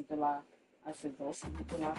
July. I said, go see July.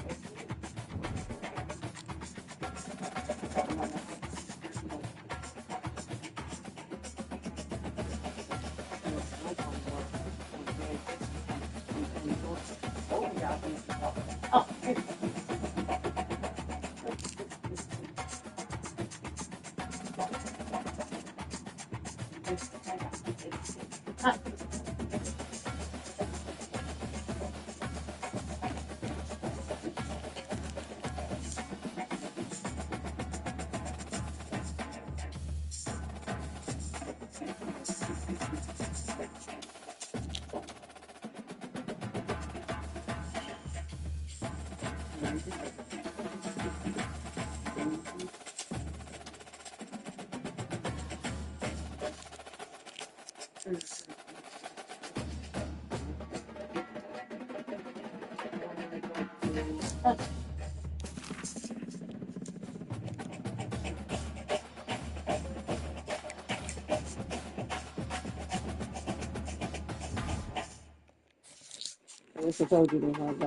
I wish I told you they had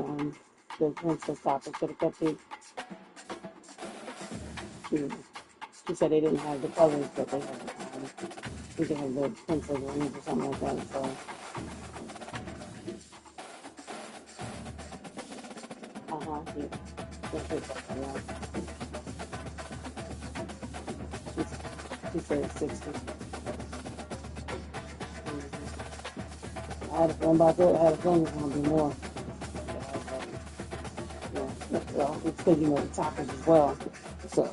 the pencil stopper for the cupcake. She said they didn't have the colors, but they had, I think they had the pencil rings or something like that. So, yeah. She said 60. I had a feeling about that. I had a feeling it's going to be more. Yeah, well, it's because, the toppers as well. So,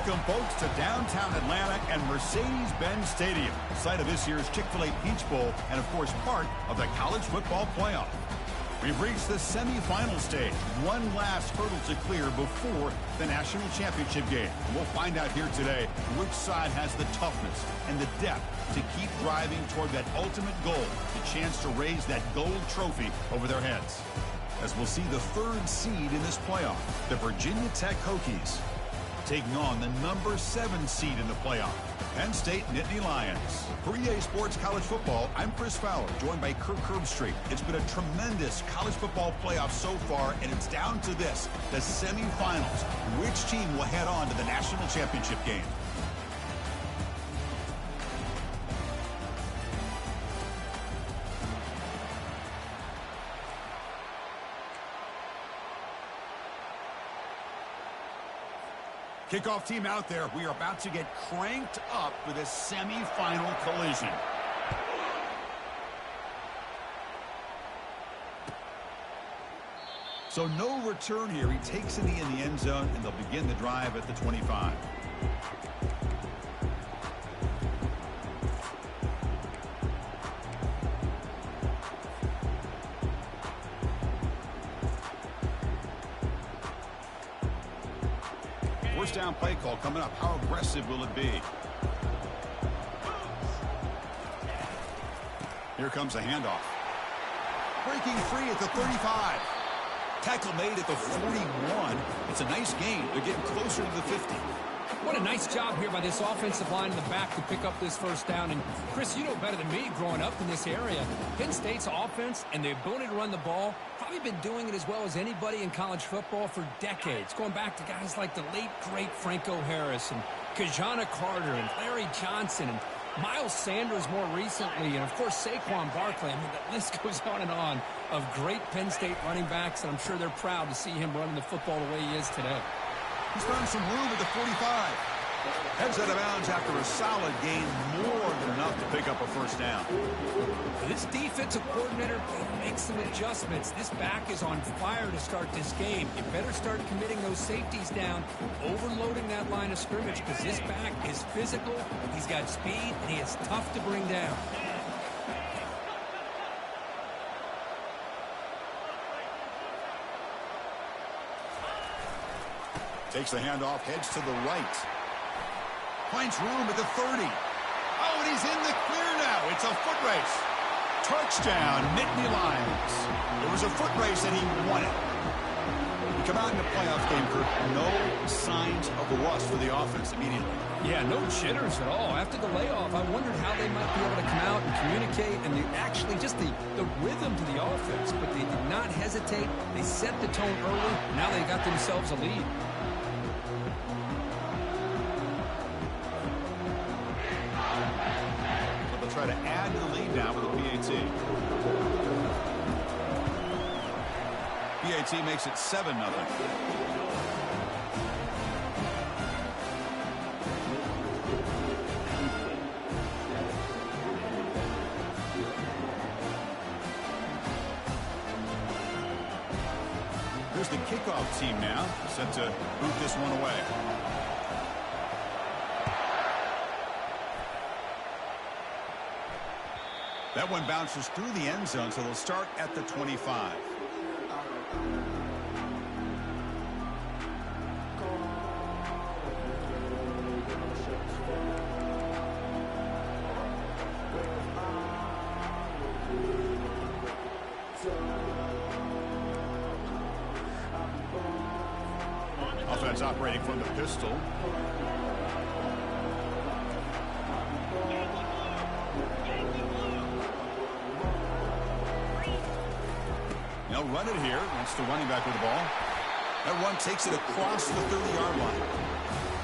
Welcome, folks, to downtown Atlanta and Mercedes-Benz Stadium, site of this year's Chick-fil-A Peach Bowl and, of course, part of the college football playoff. We've reached the semifinal stage, one last hurdle to clear before the national championship game. And we'll find out here today which side has the toughness and the depth to keep driving toward that ultimate goal, the chance to raise that gold trophy over their heads. As we'll see the third seed in this playoff, the Virginia Tech Hokies, taking on the number 7 seed in the playoff, Penn State Nittany Lions. For EA Sports College Football, I'm Chris Fowler, joined by Kirk Herbstreit. It's been a tremendous college football playoff so far, and it's down to this, the semifinals. Which team will head on to the national championship game? Kickoff team out there. We are about to get cranked up with a semifinal collision. So no return here. He takes it in the end zone, and they'll begin the drive at the 25. First down play call coming up. How aggressive will it be? Here comes a handoff. Breaking free at the 35. Tackle made at the 41. It's a nice gain. They're getting closer to the 50. What a nice job here by this offensive line in the back to pick up this first down. And, Chris, you know better than me growing up in this area. Penn State's offense and the ability to run the ball, probably been doing it as well as anybody in college football for decades, going back to guys like the late, great Franco Harris and Kajana Carter and Larry Johnson and Miles Sanders more recently, and, of course, Saquon Barkley. I mean, the list goes on of great Penn State running backs, and I'm sure they're proud to see him running the football the way he is today. He's found some room at the 45. Heads out of bounds after a solid gain, more than enough to pick up a first down. This defensive coordinator makes some adjustments. This back is on fire to start this game. You better start committing those safeties down, overloading that line of scrimmage, because this back is physical, he's got speed, and he is tough to bring down. Takes the handoff, heads to the right. Finds room at the 30. Oh, and he's in the clear now. It's a foot race. Touchdown, Nittany Lions. It was a foot race, and he won it. We come out in the playoff game, Kirk. No signs of the rust for the offense immediately. Yeah, no jitters at all. After the layoff, I wondered how they might be able to come out and communicate and actually just the rhythm to the offense. But they did not hesitate. They set the tone early. Now they got themselves a lead. Try to add to the lead now with a PAT. PAT makes it 7-0. Here's the kickoff team now, set to boot this one away. That one bounces through the end zone, so they'll start at the 25. Offense operating from the pistol. They'll run it here. That's the running back with the ball. That run takes it across the 30-yard line.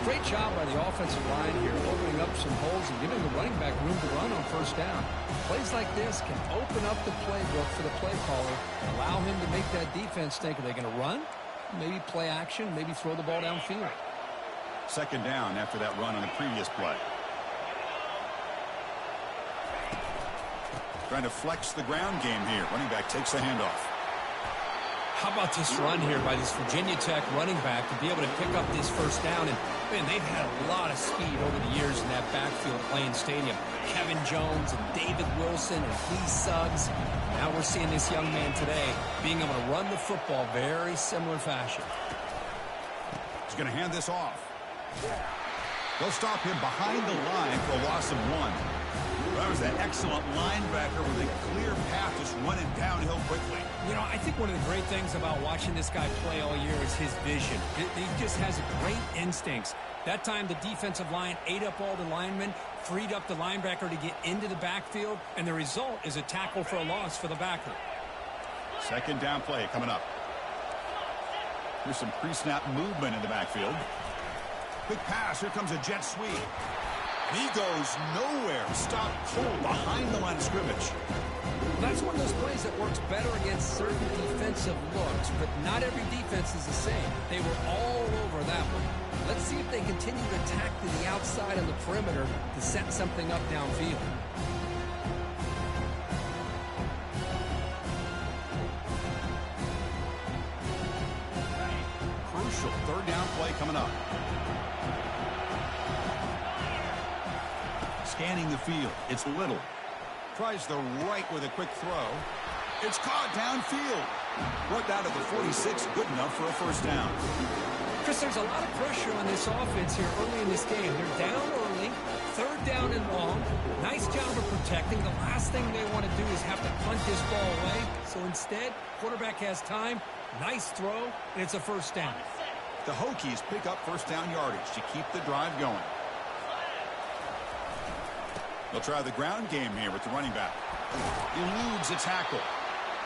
Great job by the offensive line here, opening up some holes and giving the running back room to run on first down. Plays like this can open up the playbook for the play caller and allow him to make that defense think, are they going to run? Maybe play action, maybe throw the ball downfield. Second down after that run on the previous play. Trying to flex the ground game here. Running back takes the handoff. How about this run here by this Virginia Tech running back to be able to pick up this first down? And, man, they've had a lot of speed over the years in that backfield playing stadium. Kevin Jones and David Wilson and Lee Suggs. Now we're seeing this young man today being able to run the football very similar fashion. He's going to hand this off. They'll stop him behind the line for a loss of 1. That was that excellent linebacker with a clear path just running downhill quickly. You know, I think one of the great things about watching this guy play all year is his vision. He just has great instincts. That time the defensive line ate up all the linemen, freed up the linebacker to get into the backfield, and the result is a tackle for a loss for the backer. Second down play coming up. Here's some pre-snap movement in the backfield. Quick pass. Here comes a jet sweep. And he goes nowhere. Stop cold behind the line of scrimmage. Well, that's one of those plays that works better against certain defensive looks, but not every defense is the same. They were all over that one. Let's see if they continue to attack to the outside on the perimeter to set something up downfield. Crucial third down play coming up. Scanning the field. It's Little. Tries the right with a quick throw. It's caught downfield. Brought down to the 46. Good enough for a first down. Chris, there's a lot of pressure on this offense here early in this game. They're down early. Third down and long. Nice job of protecting. The last thing they want to do is have to punt this ball away. So instead, quarterback has time. Nice throw, and it's a first down. The Hokies pick up first down yardage to keep the drive going. They'll try the ground game here with the running back. Eludes a tackle.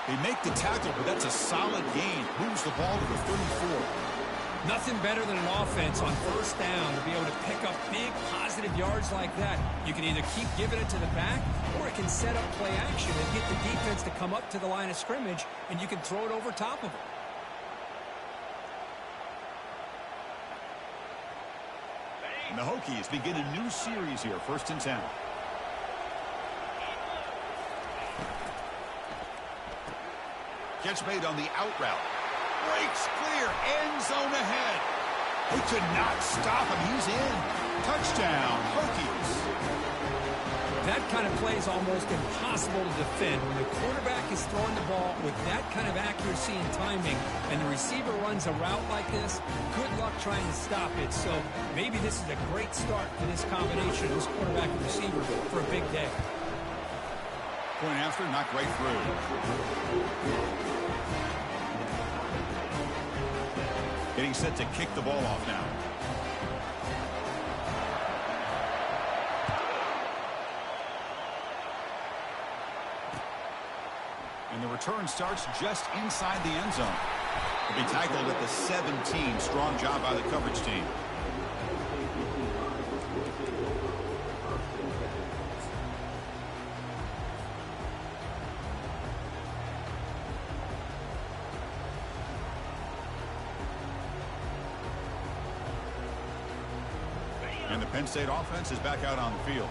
They make the tackle, but that's a solid gain. Moves the ball to the 34. Nothing better than an offense on first down to be able to pick up big positive yards like that. You can either keep giving it to the back, or it can set up play action and get the defense to come up to the line of scrimmage, and you can throw it over top of it. And the Hokies begin a new series here, 1st and 10. Catch made on the out route. Breaks clear. End zone ahead. They could not stop him. He's in. Touchdown, Hokies. That kind of play is almost impossible to defend. When the quarterback is throwing the ball with that kind of accuracy and timing, and the receiver runs a route like this, good luck trying to stop it. So maybe this is a great start for this combination, this quarterback and receiver, for a big day. Point after, knocked right through. Getting set to kick the ball off now. And the return starts just inside the end zone. He'll be tackled at the 17. Strong job by the coverage team. And the Penn State offense is back out on the field.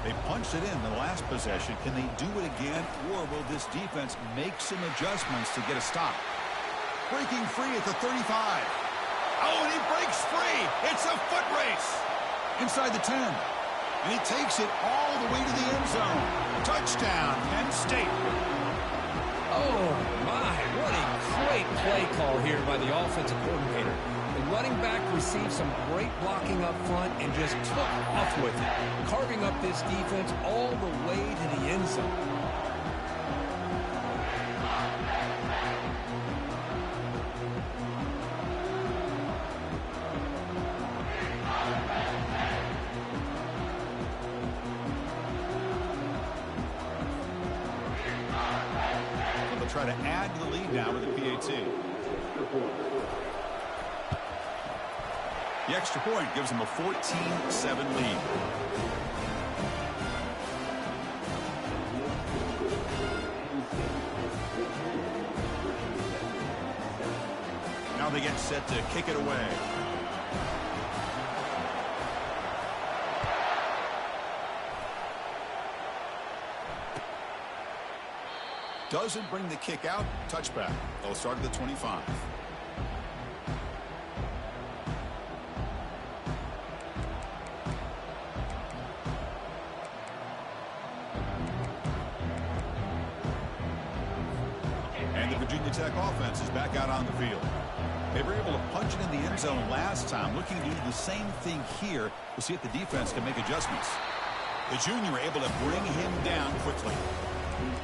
They punched it in the last possession. Can they do it again, or will this defense make some adjustments to get a stop? Breaking free at the 35. Oh, and he breaks free. It's a foot race. Inside the 10. And he takes it all the way to the end zone. Touchdown, Penn State. Oh, my. What a great play call here by the offensive coordinator. The running back received some great blocking up front and just took off with it, carving up this defense all the way to the end zone. They'll try to add to the lead now with the PAT. The extra point gives them a 14-7 lead. Now they get set to kick it away. Doesn't bring the kick out. Touchback. They'll start at the 25. Virginia Tech offense is back out on the field. They were able to punch it in the end zone last time. Looking to do the same thing here to see if the defense can make adjustments. The junior able to bring him down quickly.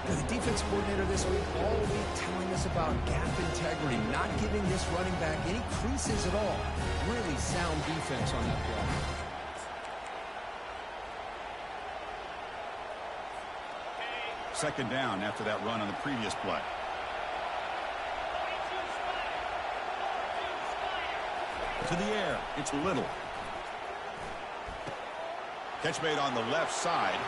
The defense coordinator this week all week telling us about gap integrity, not giving this running back any creases at all. Really sound defense on that play. Second down after that run on the previous play. To the air. It's Little. Catch made on the left side.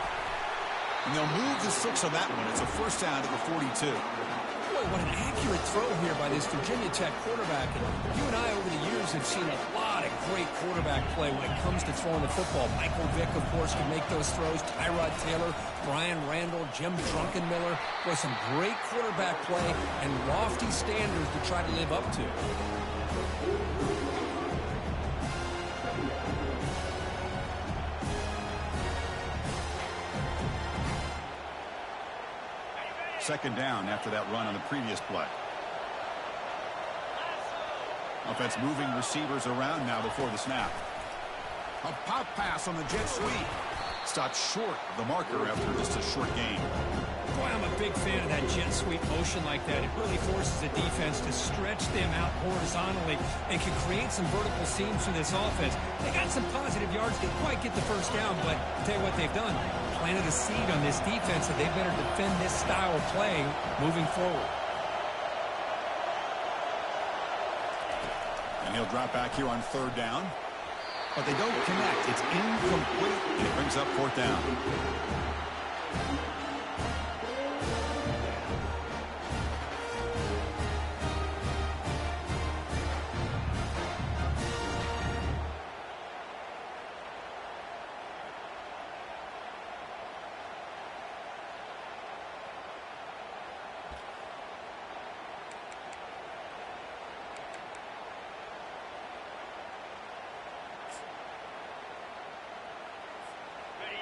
And they'll move the 6 on that one. It's a first down at the 42. Boy, what an accurate throw here by this Virginia Tech quarterback. And you and I over the years have seen a lot of great quarterback play when it comes to throwing the football. Michael Vick, of course, can make those throws. Tyrod Taylor, Brian Randall, Jim Druckenmiller. Boy, some great quarterback play and lofty standards to try to live up to. Second down after that run on the previous play. Offense moving receivers around now before the snap. A pop pass on the jet sweep. Stopped short of the marker after just a short gain. Boy, I'm a big fan of that jet sweep motion like that. It really forces the defense to stretch them out horizontally and can create some vertical seams for this offense. They got some positive yards. Didn't quite get the first down, but I'll tell you what they've done. Planted a seed on this defense that they better defend this style of playing moving forward. And he'll drop back here on third down. But they don't connect. It's incomplete. And it brings up fourth down.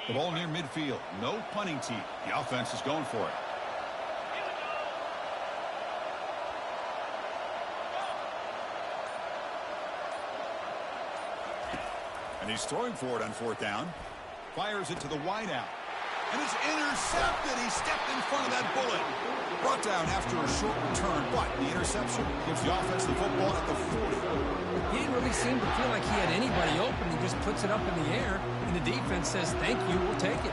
The ball near midfield. No punting team. The offense is going for it. And he's throwing for it on 4th down. Fires it to the wideout. And it's intercepted. He stepped in front of that bullet. Brought down after a short return, but the interception gives the offense the football at the 40. He didn't really seem to feel like he had anybody open. He just puts it up in the air, and the defense says, thank you, we'll take it.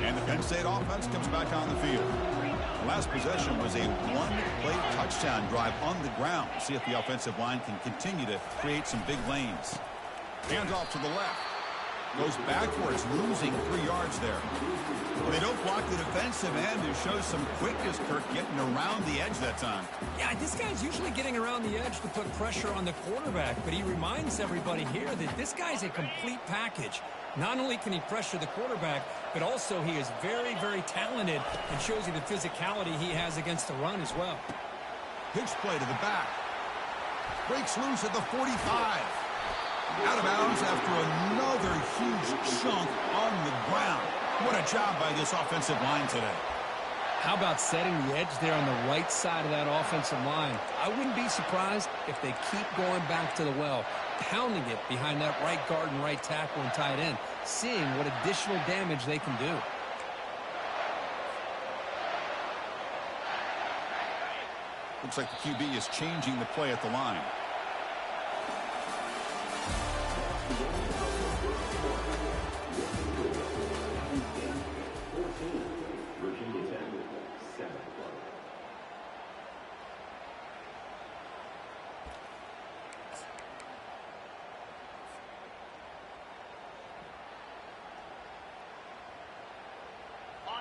And the Penn State offense comes back on the field. The last possession was a one-play touchdown drive on the ground. See if the offensive line can continue to create some big lanes. Hands off to the left. Goes backwards, losing 3 yards there. Well, they don't block the defensive end, who shows some quickness, Kirk, getting around the edge that time. Yeah, this guy's usually getting around the edge to put pressure on the quarterback, but he reminds everybody here that this guy's a complete package. Not only can he pressure the quarterback, but also he is very, very talented and shows you the physicality he has against the run as well. Pitch play to the back. Breaks loose at the 45. Out of bounds after another huge chunk on the ground. What a job by this offensive line today. How about setting the edge there on the right side of that offensive line? I wouldn't be surprised if they keep going back to the well, pounding it behind that right guard and right tackle and tight end, seeing what additional damage they can do. Looks like the QB is changing the play at the line.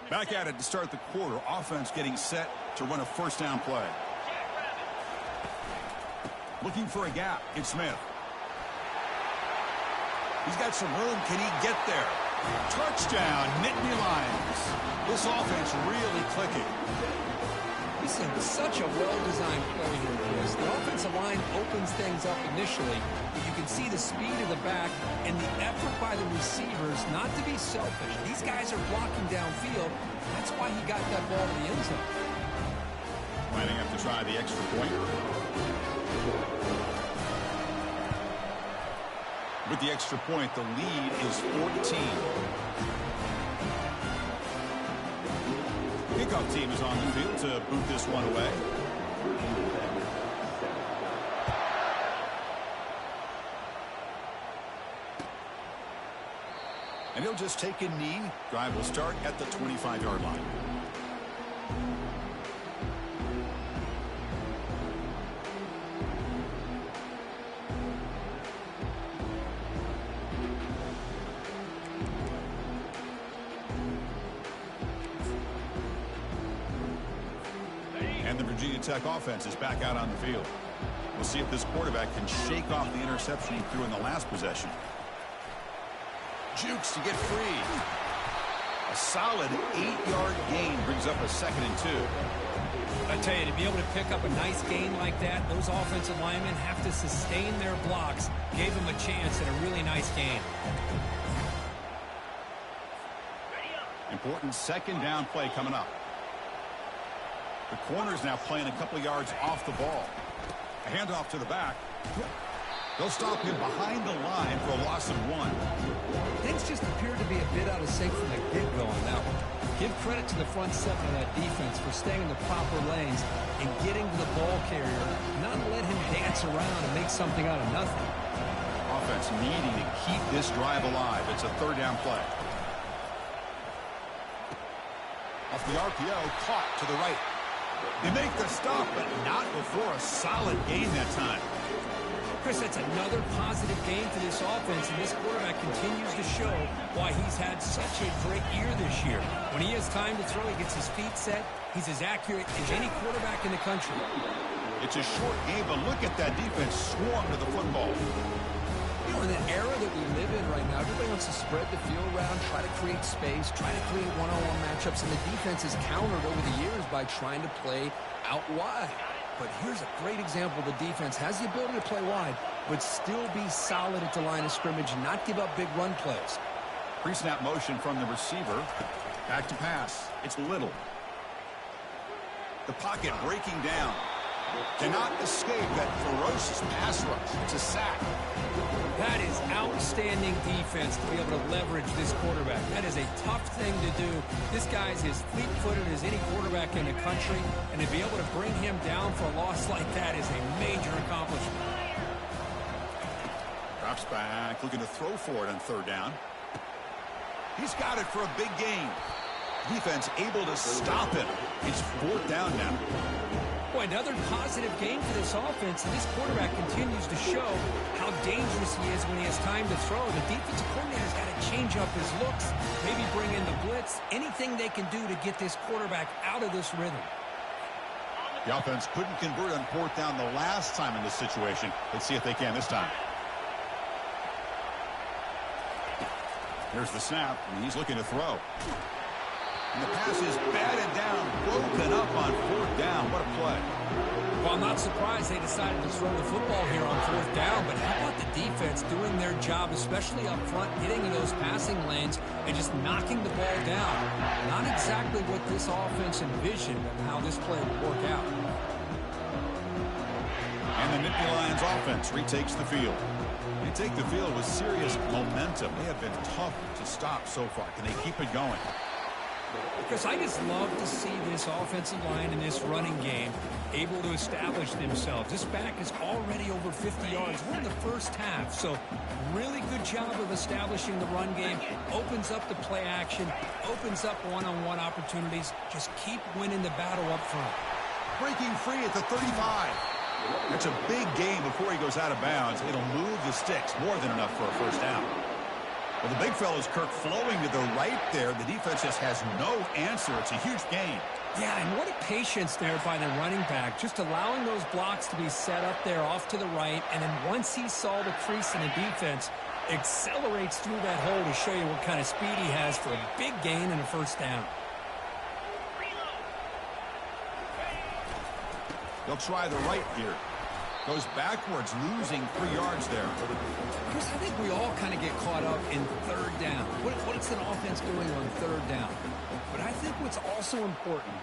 Back at it to start the quarter. Offense getting set to run a 1st down play. Looking for a gap. It's Smith. He's got some room. Can he get there? Touchdown, Nittany Lions. This offense really clicking. This is such a well-designed play here, Chris. The offensive line opens things up initially, but you can see the speed of the back and the effort by the receivers not to be selfish. These guys are blocking downfield. That's why he got that ball to the end zone. Lining up to try the extra point. With the extra point, the lead is 14. Kickoff team is on the field to boot this one away. And he'll just take a knee. Drive will start at the 25-yard line. And the Virginia Tech offense is back out on the field. We'll see if this quarterback can shake off the interception he threw in the last possession. Jukes to get free. A solid 8-yard gain brings up a 2nd and 2. I tell you, to be able to pick up a nice gain like that, those offensive linemen have to sustain their blocks. Gave them a chance at a really nice gain. Important 2nd down play coming up. The corner's now playing a couple of yards off the ball. A handoff to the back. They'll stop him behind the line for a loss of 1. Things just appear to be a bit out of sync from the get-go on that one. Give credit to the front 7 of that defense for staying in the proper lanes and getting to the ball carrier, not let him dance around and make something out of nothing. Offense needing to keep this drive alive. It's a 3rd down play. Off the RPO, caught to the right. They make the stop, but not before a solid gain that time. Chris, that's another positive game for this offense, and this quarterback continues to show why he's had such a great year this year. When he has time to throw, he gets his feet set. He's as accurate as any quarterback in the country. It's a short game, but look at that defense swarm to the football. You know, in the era that we live in right now, everybody wants to spread the field around, try to create space, try to create one-on-one matchups, and the defense is countered over the years by trying to play out wide. But here's a great example. The defense has the ability to play wide, but still be solid at the line of scrimmage and not give up big run plays. Pre-snap motion from the receiver. Back to pass. It's Little. The pocket breaking down. Cannot escape that ferocious pass rush. It's a sack. That is outstanding defense to be able to leverage this quarterback. That is a tough thing to do. This guy's as fleet-footed as any quarterback in the country, and to be able to bring him down for a loss like that is a major accomplishment. Drops back, looking to throw for it on third down. He's got it for a big gain. Defense able to stop him. It's fourth down now. Boy, another positive game for this offense, and this quarterback continues to show how dangerous he is when he has time to throw. The defensive coordinator's got to change up his looks, maybe bring in the blitz, anything they can do to get this quarterback out of this rhythm. The offense couldn't convert on fourth down the last time in this situation. Let's see if they can this time. Here's the snap, and he's looking to throw. And the pass is batted down, broken up on fourth down. What a play. Well, I'm not surprised they decided to throw the football here on fourth down, but how about the defense doing their job, especially up front, getting in those passing lanes and just knocking the ball down? Not exactly what this offense envisioned of how this play would work out. And the Nittany Lions offense retakes the field. They take the field with serious momentum. They have been tough to stop so far. Can they keep it going? Because I just love to see this offensive line and this running game able to establish themselves. This back is already over 50 yards. We're in the first half, so really good job of establishing the run game. Opens up the play action, opens up one-on-one opportunities. Just keep winning the battle up front. Breaking free at the 35. That's a big gain before he goes out of bounds. It'll move the sticks, more than enough for a first down. Well, the big fella's Kirk flowing to the right there. The defense just has no answer. It's a huge gain. Yeah, and what a patience there by the running back, just allowing those blocks to be set up there off to the right, and then once he saw the crease in the defense, accelerates through that hole to show you what kind of speed he has for a big gain and a first down. They'll try the right here. Goes backwards, losing 3 yards there. Chris, I think we all kind of get caught up in third down. What is an offense doing on third down? But I think what's also important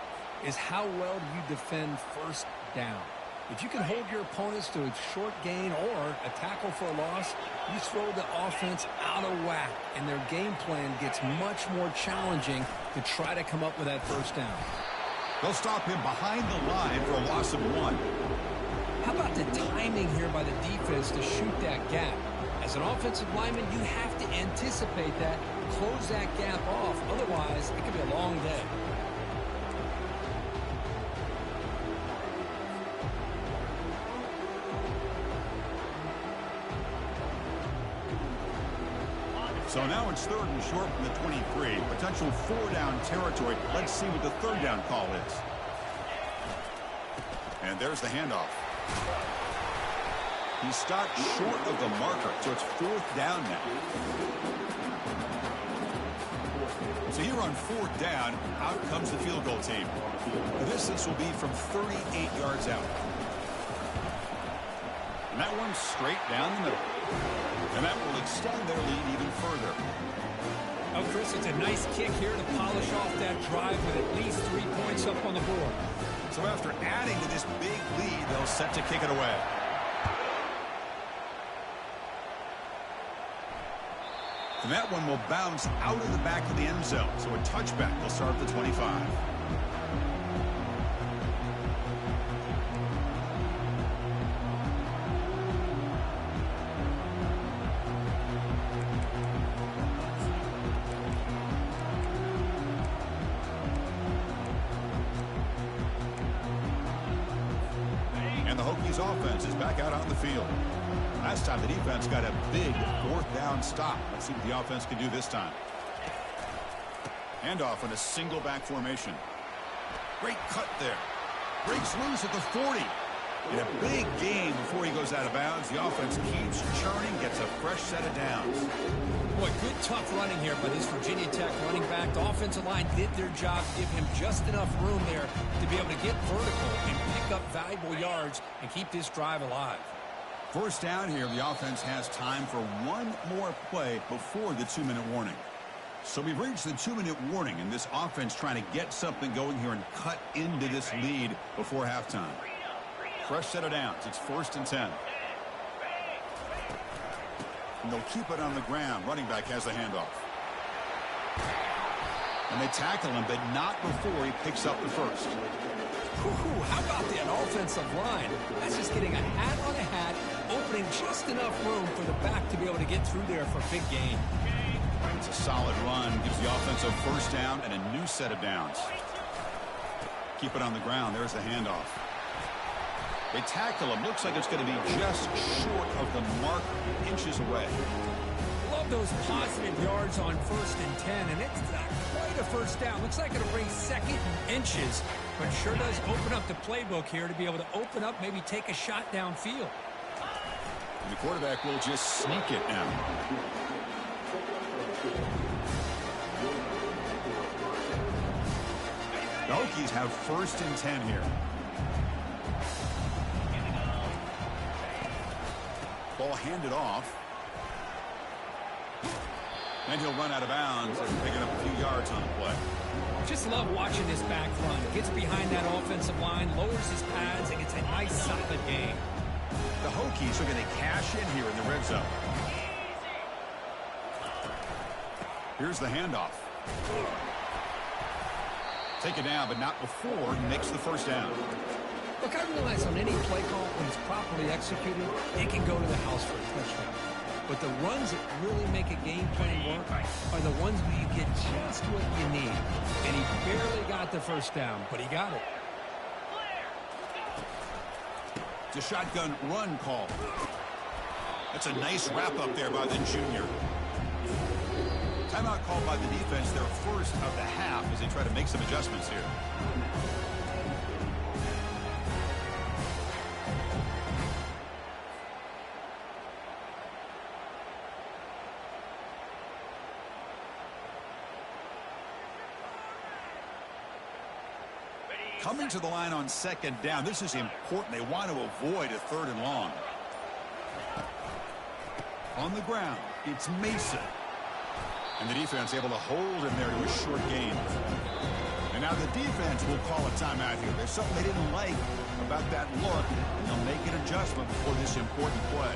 is how well do you defend first down. If you can hold your opponents to a short gain or a tackle for a loss, you throw the offense out of whack, and their game plan gets much more challenging to try to come up with that first down. They'll stop him behind the line for a loss of 1. How about the timing here by the defense to shoot that gap? As an offensive lineman, you have to anticipate that, close that gap off. Otherwise, it could be a long day. So now it's third and short from the 23. Potential 4-down territory. Let's see what the third down call is. And there's the handoff. He stopped short of the marker, so it's fourth down now. So here on fourth down, out comes the field goal team. The distance will be from 38 yards out. And that one's straight down the middle. And that will extend their lead even further. Oh, Chris, it's a nice kick here to polish off that drive with at least 3 points up on the board. So after adding to this big lead, they'll set to kick it away. And that one will bounce out of the back of the end zone. So a touchback will start at the 25. And the Hokies offense is back out on the field. Last time the defense got a big fourth down stop. Let's see what the offense can do this time. Handoff in a single back formation. Great cut there. Breaks loose at the 40. In a big game before he goes out of bounds, the offense keeps churning, gets a fresh set of downs. Boy, good tough running here by this Virginia Tech running back. The offensive line did their job, give him just enough room there to be able to get vertical and pick up valuable yards and keep this drive alive. First down here, the offense has time for one more play before the 2-minute warning. So we've reached the 2-minute warning, and this offense trying to get something going here and cut into this lead before halftime. Fresh set of downs. It's 1st and 10. And they'll keep it on the ground. Running back has the handoff. And they tackle him, but not before he picks up the first. Ooh, how about that offensive line? That's just getting a hat on a hat, opening just enough room for the back to be able to get through there for a big gain. It's a solid run. Gives the offense a first down and a new set of downs. Keep it on the ground. There's the handoff. They tackle him. Looks like it's going to be just short of the mark, inches away. Love those positive yards on 1st and 10, and it's not quite a first down. Looks like it'll bring 2nd and inches, but sure does open up the playbook here to be able to open up, maybe take a shot downfield. And the quarterback will just sneak it now. The Hokies have 1st and 10 here. Ball handed off. And he'll run out of bounds after picking up a few yards on the play. Just love watching this back run. Gets behind that offensive line, lowers his pads, and gets a nice solid gain. The Hokies are going to cash in here in the red zone. Here's the handoff. Take it down, but not before he makes the first down. Look, I realize on any play call, when it's properly executed, it can go to the house for a touchdown. But the runs that really make a game plan work are the ones where you get just what you need. And he barely got the first down, but he got it. It's a shotgun run call. That's a nice wrap up there by the junior. Timeout called by the defense, their first of the half, as they try to make some adjustments here. Coming to the line on 2nd down. This is important. They want to avoid a 3rd and long. On the ground, it's Mason. And the defense able to hold him there to a short gain. And now the defense will call a timeout here. There's something they didn't like about that look. And they'll make an adjustment before this important play.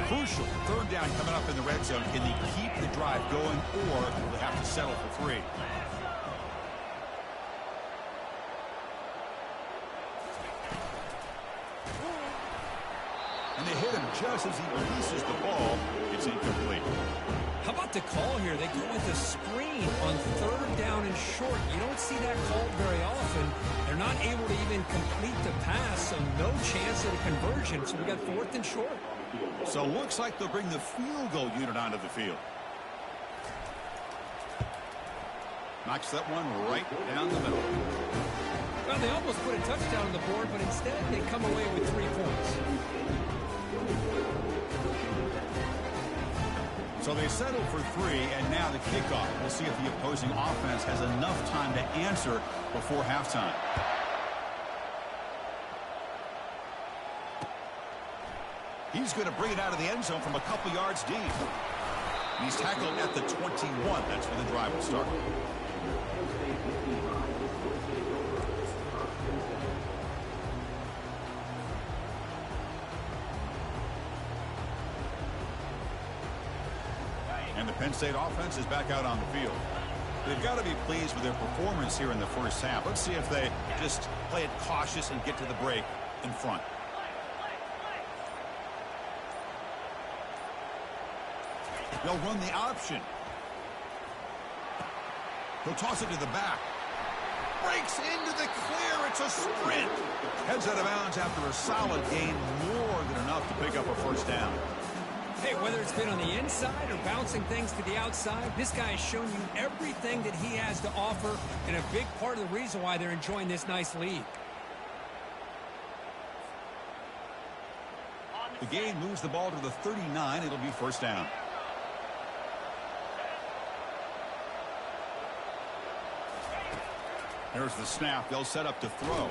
Crucial 3rd down coming up in the red zone. Can they keep the drive going, or will they have to settle for 3? And they hit him just as he releases the ball. It's incomplete. How about the call here? They go with a screen on 3rd down and short. You don't see that called very often. They're not able to even complete the pass, so no chance at a conversion. So we got 4th and short. So looks like they'll bring the field goal unit onto the field. Knocks that one right down the middle. Well, they almost put a touchdown on the board, but instead they come away with 3 points. So they settle for 3, and now the kickoff. We'll see if the opposing offense has enough time to answer before halftime. He's going to bring it out of the end zone from a couple yards deep. And he's tackled at the 21. That's where the drive will start. And the Penn State offense is back out on the field. They've got to be pleased with their performance here in the first half. Let's see if they just play it cautious and get to the break in front. They'll run the option. He'll toss it to the back. Breaks into the clear. It's a sprint. Heads out of bounds after a solid gain, more than enough enough to pick up a first down. Hey, whether it's been on the inside or bouncing things to the outside, this guy has shown you everything that he has to offer, and a big part of the reason why they're enjoying this nice lead. The game moves the ball to the 39. It'll be first down. There's the snap. They'll set up to throw.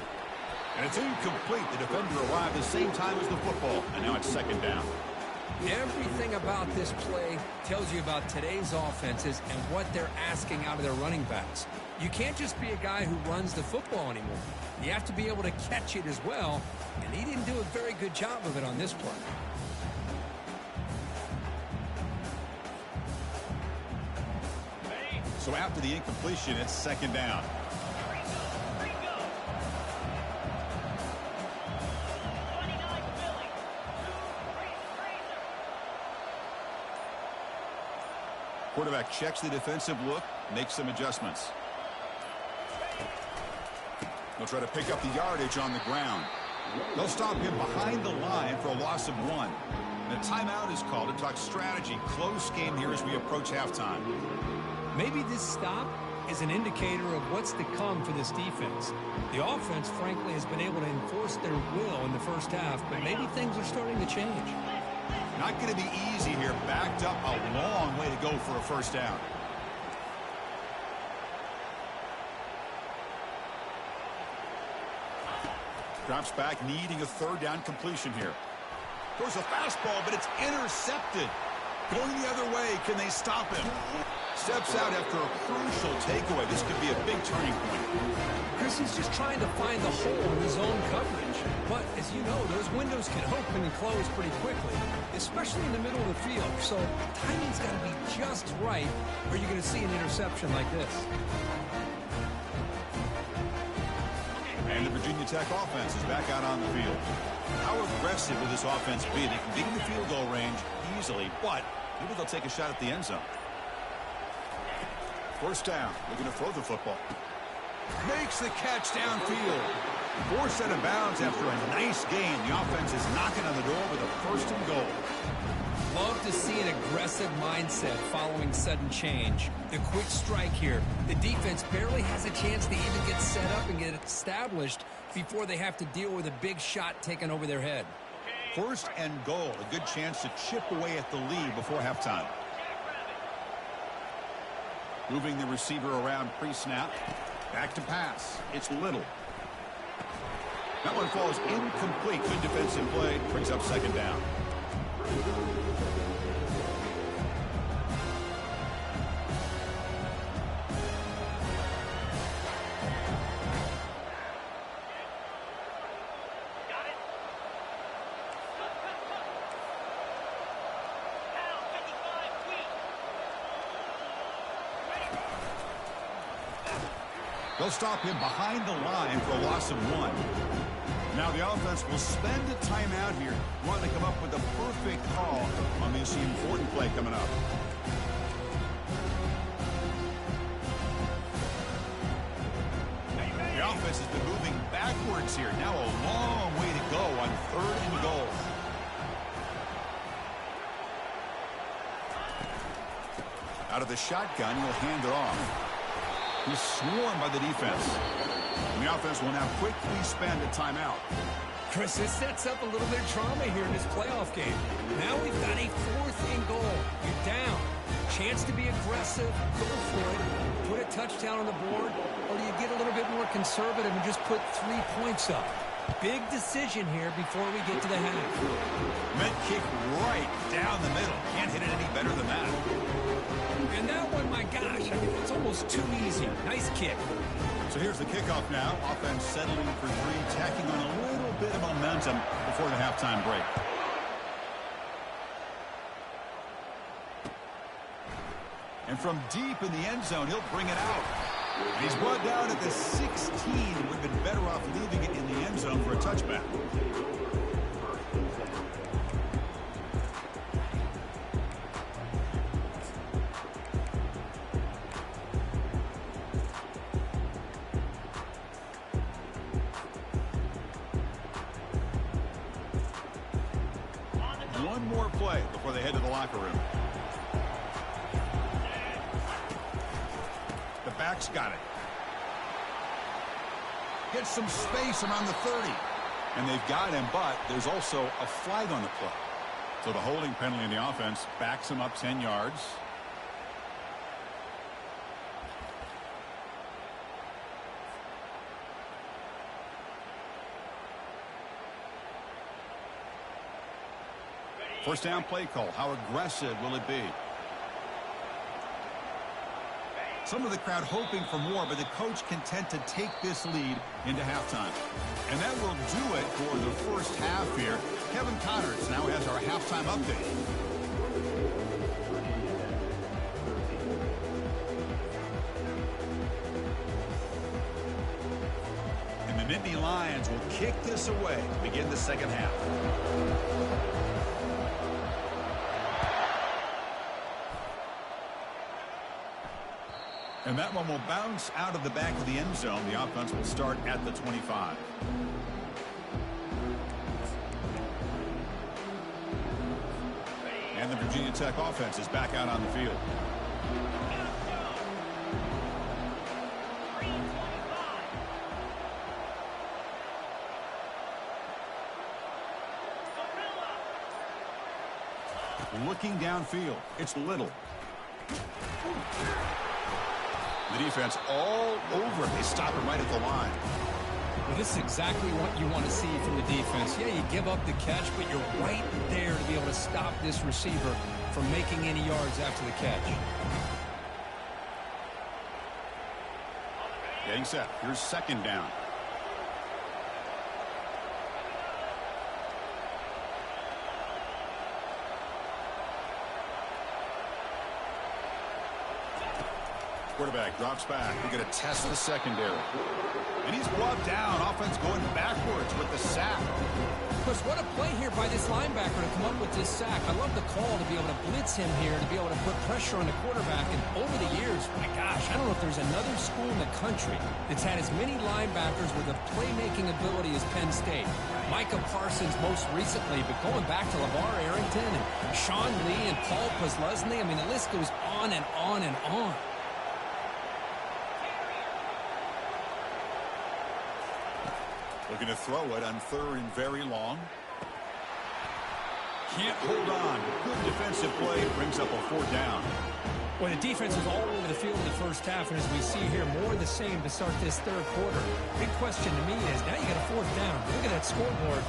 And it's incomplete. The defender arrived the same time as the football. And now it's second down. Everything about this play tells you about today's offenses and what they're asking out of their running backs. You can't just be a guy who runs the football anymore. You have to be able to catch it as well, and he didn't do a very good job of it on this play. So after the incompletion, it's second down. Quarterback checks the defensive look, makes some adjustments. They'll try to pick up the yardage on the ground. They'll stop him behind the line for a loss of 1. And a timeout is called to talk strategy. Close game here as we approach halftime. Maybe this stop is an indicator of what's to come for this defense. The offense, frankly, has been able to enforce their will in the first half, but maybe things are starting to change. Not going to be easy here. Backed up a long way to go for a first down. Drops back, needing a third down completion here. Throws a fastball, but it's intercepted. Going the other way, can they stop him? Steps out after a crucial takeaway. This could be a big turning point. Chris is just trying to find the hole in his own coverage. But, as you know, those windows can open and close pretty quickly, especially in the middle of the field. So timing's got to be just right, or you're going to see an interception like this. And the Virginia Tech offense is back out on the field. How aggressive will this offense be? They can get in the field goal range easily, but maybe they'll take a shot at the end zone. First down. They're going to throw the football. Makes the catch downfield. Forced out of bounds after a nice gain. The offense is knocking on the door with a first and goal. Love to see an aggressive mindset following sudden change. The quick strike here. The defense barely has a chance to even get set up and get established before they have to deal with a big shot taken over their head. First and goal. A good chance to chip away at the lead before halftime. Moving the receiver around pre-snap. Back to pass. It's Little. That one falls incomplete. Good defensive play. Brings up second down. They'll stop him behind the line for a loss of 1. Now the offense will spend a timeout here, wanting to come up with the perfect call on this important play coming up. The offense has been moving backwards here. Now a long way to go on third and goal. Out of the shotgun, he'll hand it off. He's swarmed by the defense. And the offense will now quickly spend a timeout. Chris, this sets up a little bit of trauma here in this playoff game. Now we've got a fourth and goal. You're down. Chance to be aggressive. Go for it. Put a touchdown on the board. Or do you get a little bit more conservative and just put 3 points up? Big decision here before we get to the half. Meant kick right down the middle. Can't hit it any better than that. And that one, my gosh, I mean, it's almost too easy. Nice kick. So here's the kickoff now. Offense settling for 3, tacking on a little bit of momentum before the halftime break. And from deep in the end zone, he'll bring it out. And he's brought down at the 16. Would have been better off leaving it in the end zone for a touchback. play before they head to the locker room. The back's got it. Gets some space around the 30. And they've got him, but there's also a flag on the play. So the holding penalty in the offense backs him up 10 yards. First down play call. How aggressive will it be? Some of the crowd hoping for more, but the coach content to take this lead into halftime. And that will do it for the first half here. Kevin Connors now has our halftime update. And the Nittany Lions will kick this away to begin the second half. And that one will bounce out of the back of the end zone. The offense will start at the 25. And the Virginia Tech offense is back out on the field. Looking downfield, it's Little. The defense all over it. They stop it right at the line. Well, this is exactly what you want to see from the defense. Yeah, you give up the catch, but you're right there to be able to stop this receiver from making any yards after the catch. Getting set. Here's second down. Quarterback drops back. We're going to test the secondary. And he's brought down. Offense going backwards with the sack. Chris, what a play here by this linebacker to come up with this sack. I love the call to be able to blitz him here, to be able to put pressure on the quarterback. And over the years, my gosh, I don't know if there's another school in the country that's had as many linebackers with a playmaking ability as Penn State. Micah Parsons most recently, but going back to LeVar Arrington and Sean Lee and Paul Posluszny, I mean, the list goes on and on and on. Looking to throw it on third and very long. Can't hold on. Good defensive play. Brings up a fourth down. Well, the defense was all over the field in the first half, and as we see here, more of the same to start this third quarter. Big question to me is, now you got a fourth down. Look at that scoreboard.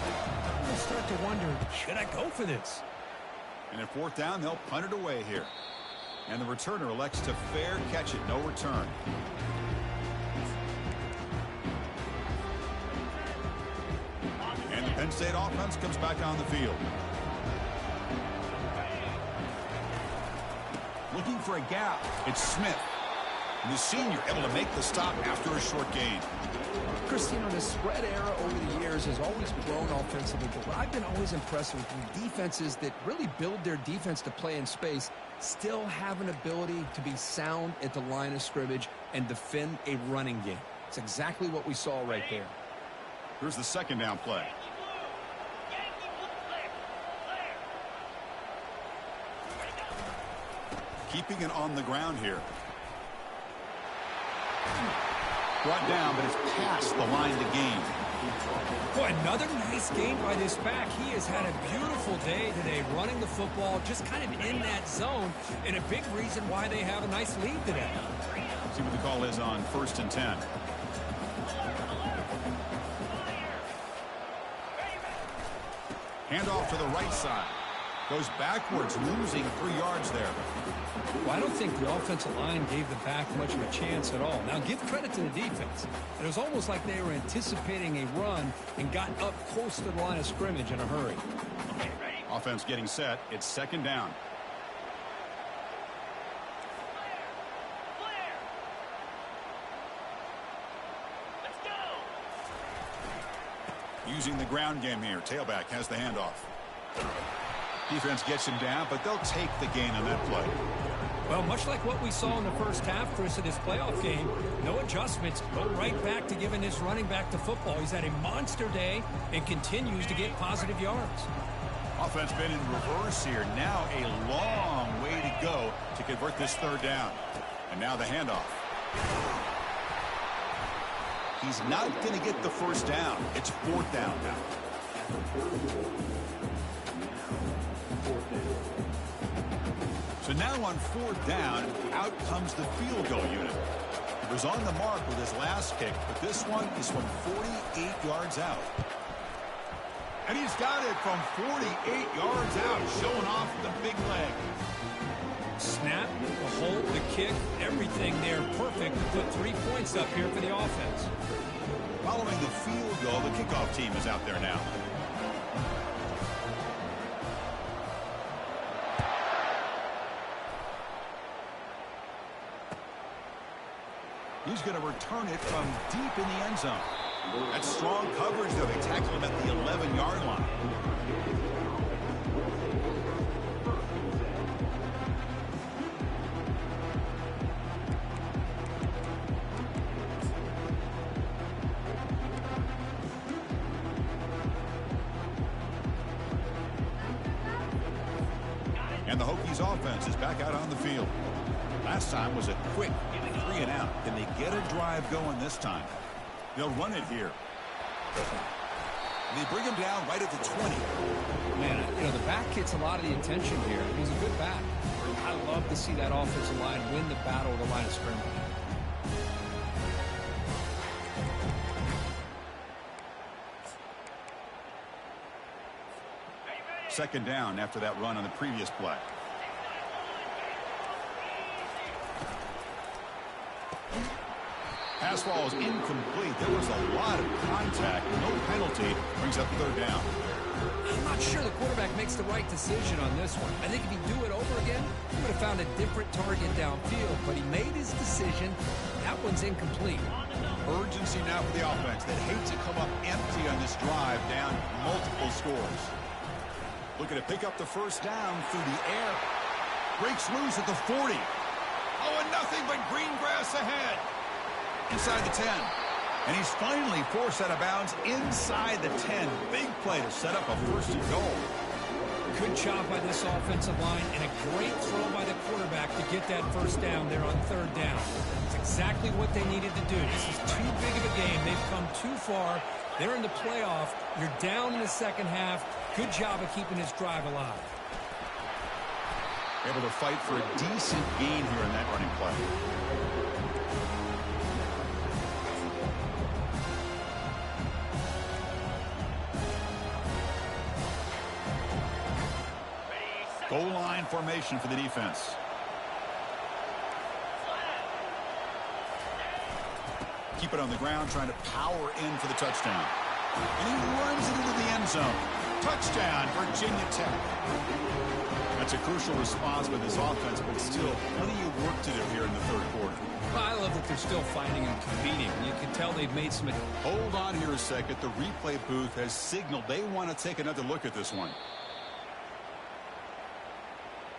I'm going to start to wonder, should I go for this? And at fourth down, they'll punt it away here. And the returner elects to fair catch it. No return. And the Penn State offense comes back on the field. Looking for a gap. It's Smith. And the senior able to make the stop after a short gain. Chris, you know, the spread era over the years has always grown offensively, but what I've been always impressed with defenses that really build their defense to play in space still have an ability to be sound at the line of scrimmage and defend a running game. It's exactly what we saw right there. Here's the second down play. Keeping it on the ground here. Brought down, but it's past the line to gain. Boy, another nice game by this back. He has had a beautiful day today running the football, just kind of in that zone, and a big reason why they have a nice lead today. See what the call is on 1st and 10. Handoff to the right side. Goes backwards, losing 3 yards there. Well, I don't think the offensive line gave the back much of a chance at all. Now, give credit to the defense. It was almost like they were anticipating a run and got up close to the line of scrimmage in a hurry. Offense getting set. It's second down. Using the ground game here. Tailback has the handoff. Defense gets him down, but they'll take the gain on that play. Well, much like what we saw in the first half, Chris, of this playoff game, no adjustments. Go right back to giving this running back to football. He's had a monster day and continues to get positive yards. Offense been in reverse here. Now a long way to go to convert this third down. And now the handoff. He's not going to get the first down. It's fourth down now. So now on fourth down, out comes the field goal unit. He was on the mark with his last kick, but this one is from 48 yards out. And he's got it from 48 yards out, showing off the big leg. Snap, the hold, the kick, everything there perfect to put 3 points up here for the offense. Following the field goal, the kickoff team is out there now. He's going to return it from deep in the end zone. That's strong coverage, though. They tackle him at the 11-yard line. And the Hokies offense is back out on the field. Last time was a quick 3 and out. Can they get a drive going this time? They'll run it here. They bring him down right at the 20. Man, you know, the back gets a lot of the attention here. He's a good back. I love to see that offensive line win the battle of the line of scrimmage. Second down after that run on the previous play. Pass ball is incomplete. There was a lot of contact. No penalty. Brings up third down. I'm not sure the quarterback makes the right decision on this one. I think if he'd do it over again, he would have found a different target downfield. But he made his decision. That one's incomplete. Urgency now for the offense that hates to come up empty on this drive, down multiple scores. Looking to pick up the first down through the air. Breaks loose at the 40. Oh, and nothing but green grass ahead. Inside the 10. And he's finally forced out of bounds inside the 10. Big play to set up a first and goal. Good job by this offensive line and a great throw by the quarterback to get that first down there on third down. It's exactly what they needed to do. This is too big of a game. They've come too far. They're in the playoff. You're down in the second half. Good job of keeping this drive alive. Able to fight for a decent gain here in that running play. Goal line formation for the defense. Keep it on the ground, trying to power in for the touchdown. And he runs it into the end zone. Touchdown, Virginia Tech. That's a crucial response by this offense, but still plenty of work to do here in the third quarter. Well, I love that they're still fighting and competing. You can tell they've made some... Hold on here a second. The replay booth has signaled they want to take another look at this one.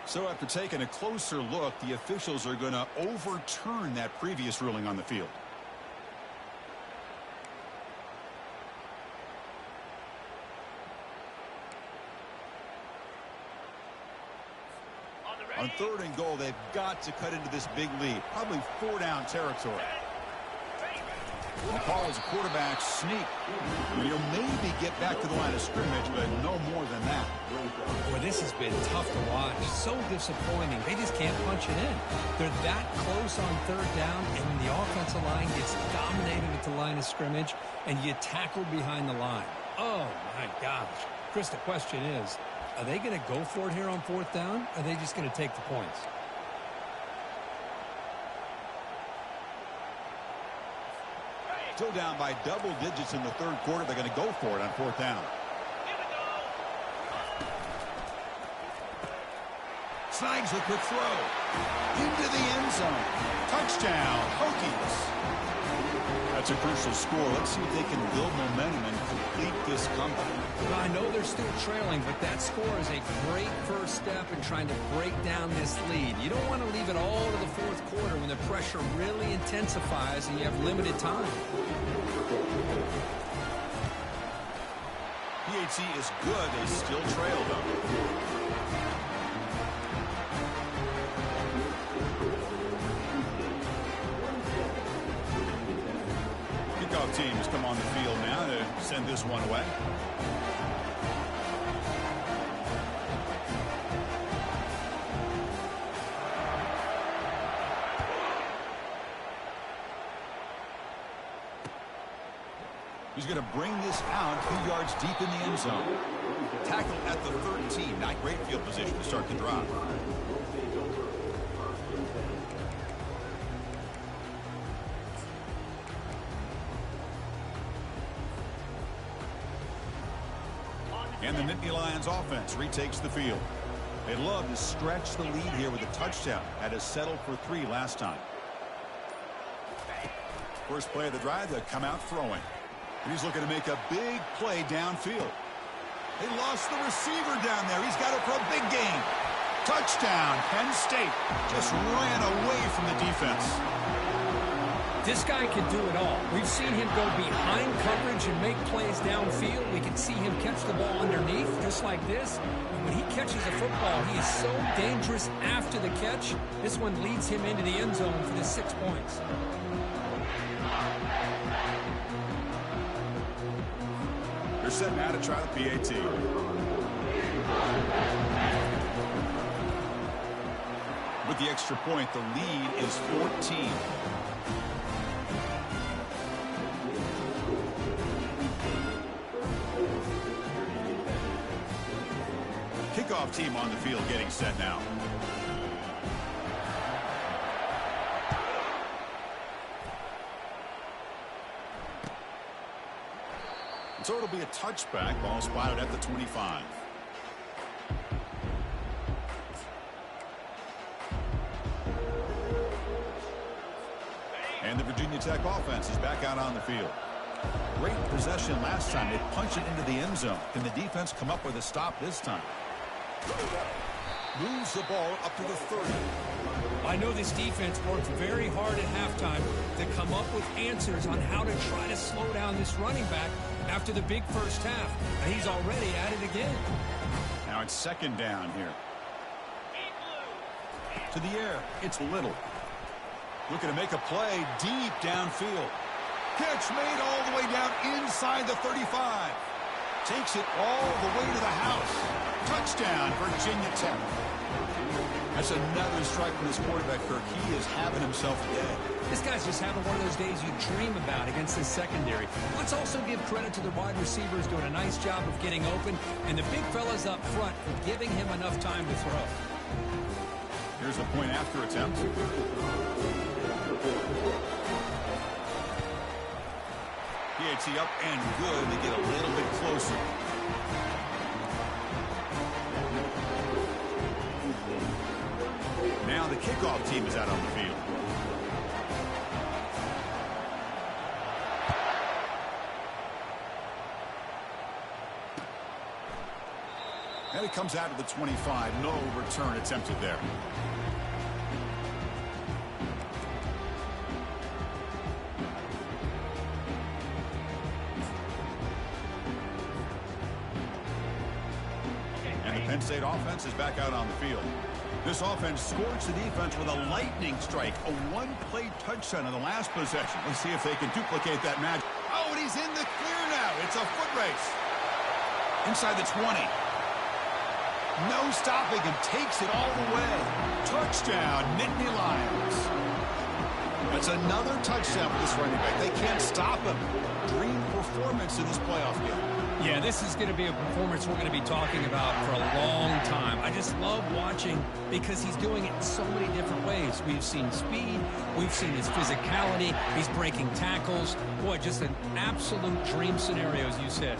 So after taking a closer look, the officials are going to overturn that previous ruling on the field. On third and goal, they've got to cut into this big lead. Probably 4-down territory. The call is a quarterback sneak. He'll maybe get back to the line of scrimmage, but no more than that. Boy, this has been tough to watch. So disappointing. They just can't punch it in. They're that close on third down, and the offensive line gets dominated at the line of scrimmage, and you tackle behind the line. Oh, my gosh. Chris, the question is, are they going to go for it here on fourth down? Or are they just going to take the points? Still down by double digits in the third quarter. They're going to go for it on fourth down. Snags a quick throw. Into the end zone. Touchdown, Hokies. That's a crucial score. Let's see if they can build momentum and complete this comeback. Well, I know they're still trailing, but that score is a great first step in trying to break down this lead. You don't want to leave it all to the fourth quarter when the pressure really intensifies and you have limited time. PAT is good. They still trail, though. Kickoff team has come on the field now to send this one away. He's going to bring this out a few yards deep in the end zone. Tackle at the 13. Not great field position to start the drive. And the Nittany Lions offense retakes the field. They'd love to stretch the lead here with a touchdown. Had us settled for 3 last time. First play of the drive, they come out throwing. And he's looking to make a big play downfield. They lost the receiver down there. He's got it for a big gain. Touchdown, Penn State. Just ran away from the defense. This guy can do it all. We've seen him go behind coverage and make plays downfield. We can see him catch the ball underneath, just like this. And when he catches a football, he is so dangerous after the catch. This one leads him into the end zone for the 6 points. They're set now to try the PAT. With the extra point, the lead is 14. Kickoff team on the field getting set now. So it'll be a touchback. Ball spotted at the 25. And the Virginia Tech offense is back out on the field. Great possession last time. They punched it into the end zone. Can the defense come up with a stop this time? Moves the ball up to the 30. I know this defense worked very hard at halftime to come up with answers on how to try to slow down this running back after the big first half. And he's already at it again. Now it's second down here. To the air. It's Little. Looking to make a play deep downfield. Catch made all the way down inside the 35. Takes it all the way to the house. Touchdown, Virginia Tech. That's another strike from this quarterback, Kirk. He is having himself a day. This guy's just having one of those days you dream about against this secondary. Let's also give credit to the wide receivers doing a nice job of getting open, and the big fellas up front for giving him enough time to throw. Here's a point after attempt. PAT up and good. They get a little bit closer. Now the kickoff team is out on the field. And it comes out to the 25. No return attempted there. And the Penn State offense is back out on the field. This offense scorched the defense with a lightning strike. A one-play touchdown in the last possession. Let's see if they can duplicate that magic. Oh, and he's in the clear now. It's a foot race. Inside the 20. No stopping and takes it all the way. Touchdown, Nittany Lions. That's another touchdown for this running back. They can't stop him. Dream performance in this playoff game. Yeah, this is going to be a performance we're going to be talking about for a long time. I just love watching because he's doing it in so many different ways. We've seen speed. We've seen his physicality. He's breaking tackles. Boy, just an absolute dream scenario, as you said.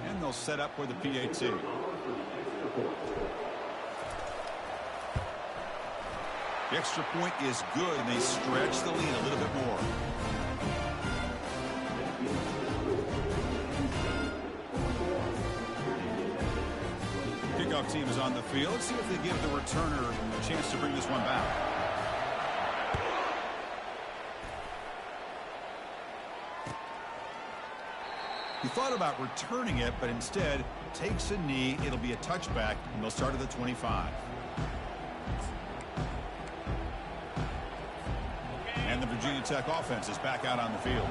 And they'll set up for the PAT. The extra point is good, and they stretch the lead a little bit more. kickoff team is on the field. Let's see if they give the returner a chance to bring this one back. He thought about returning it, but instead takes a knee. It'll be a touchback, and they'll start at the 25. And the Virginia Tech offense is back out on the field.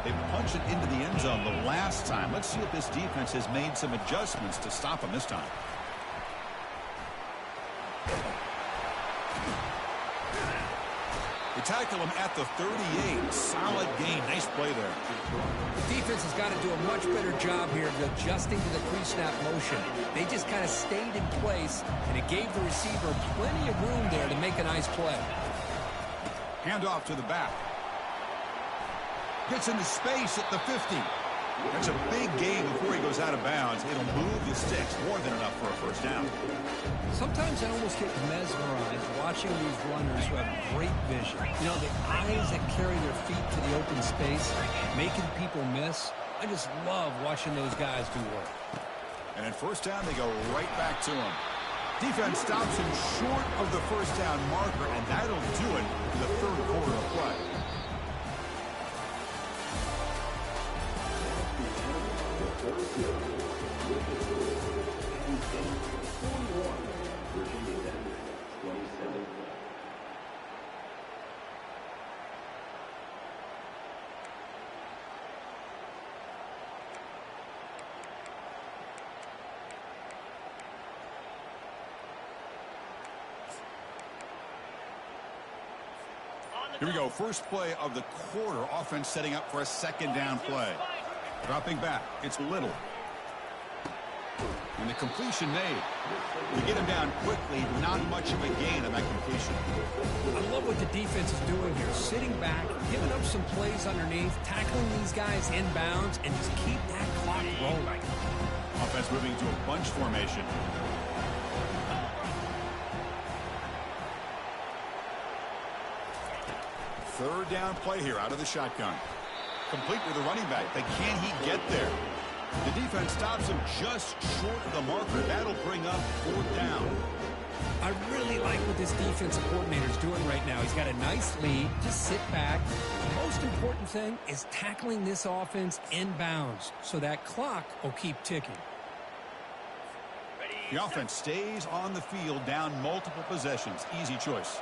They punched it into the end zone the last time. Let's see if this defense has made some adjustments to stop them this time. They tackle him at the 38. Solid gain. Nice play there. The defense has got to do a much better job here of adjusting to the pre-snap motion. They just kind of stayed in place, and it gave the receiver plenty of room there to make a nice play. Handoff to the back. Gets into space at the 50. That's a big gain before he goes out of bounds. It'll move the sticks. More than enough for a first down. Sometimes I almost get mesmerized watching these runners who have great vision. You know, the eyes that carry their feet to the open space, making people miss. I just love watching those guys do work. And at first down, they go right back to him. Defense stops him short of the first down marker, and that'll do it for the third quarter of play. Here we go. First play of the quarter. Offense setting up for a second down play. Dropping back. It's Little. And the completion made. To get him down quickly, not much of a gain on that completion. I love what the defense is doing here. Sitting back, giving up some plays underneath, tackling these guys inbounds, and just keep that clock rolling. Offense moving to a bunch formation. Third down play here out of the shotgun. Complete with the running back. But can he get there? The defense stops him just short of the marker. That'll bring up fourth down. I really like what this defensive coordinator is doing right now. He's got a nice lead. Just sit back. The most important thing is tackling this offense inbounds so that clock will keep ticking. The offense stays on the field down multiple possessions. Easy choice.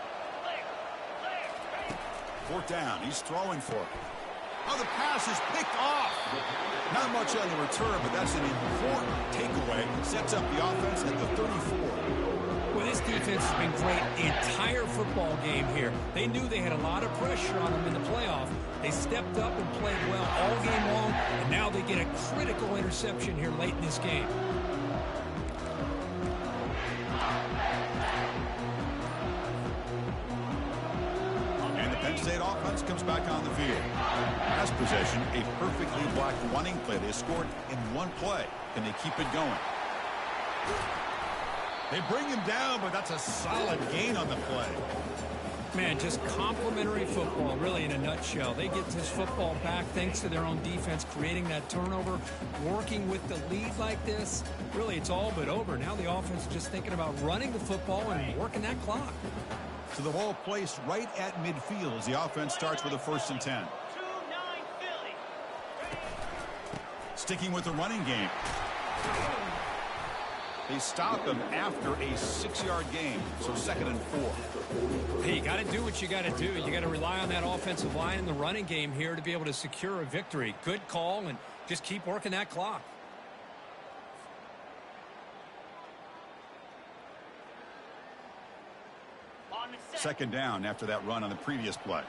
Fourth down. He's throwing for it. Oh, the pass is picked off. Not much on the return, but that's an important takeaway. Sets up the offense at the 34. Well, this defense has been great the entire football game here. They knew they had a lot of pressure on them in the playoff. They stepped up and played well all game long, and now they get a critical interception here late in this game. Penn State offense comes back on the field. Last possession, a perfectly blocked running play. They scored in one play. Can they keep it going? They bring him down, but that's a solid gain on the play. Man, just complimentary football, really, in a nutshell. They get this football back thanks to their own defense, creating that turnover, working with the lead like this. Really, it's all but over. Now the offense is just thinking about running the football and working that clock. So the ball placed right at midfield as the offense starts with a 1st and 10. Sticking with the running game. They stop him after a 6-yard gain, so 2nd and 4. Hey, you got to do what you got to do. You got to rely on that offensive line in the running game here to be able to secure a victory. Good call, and just keep working that clock. Second down after that run on the previous play.